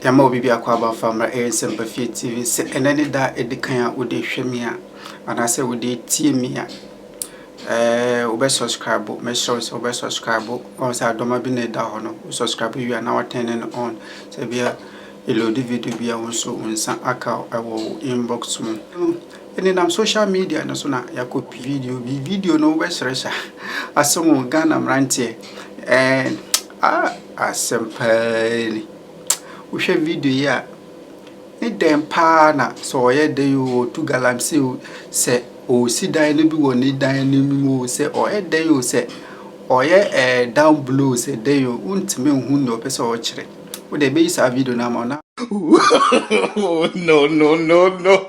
Yama obi akwa ba famra nsempa TV se enene da edikan a wo de hwemia anase wo de tie mia wo subscribe me show so be subscribe on sa adoma bi na da ho no subscribe wi na wa turn on se bia load video bia won so unsa aka wo inbox mu nam social media no so na yakopi video no be sresha asomo Ghana mrantie asempa uhwe video ya ni dem pa na so ye de yo to Galamsey se o si dan no bi woni dan no mu se o ye de yo se o ye down below se de yo untime hu no pese o kire wo de be isa video na ma na no no no no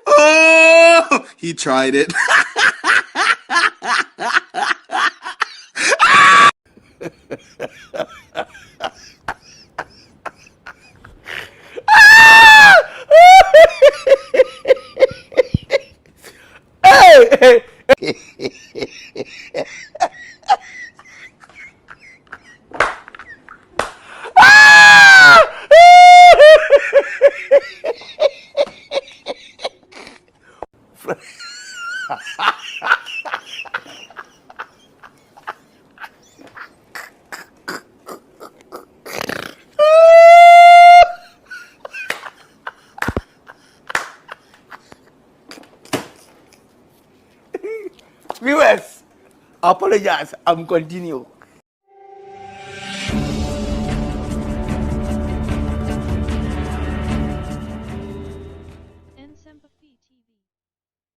Oh, he tried it. Viewers, apologize. I'm continue.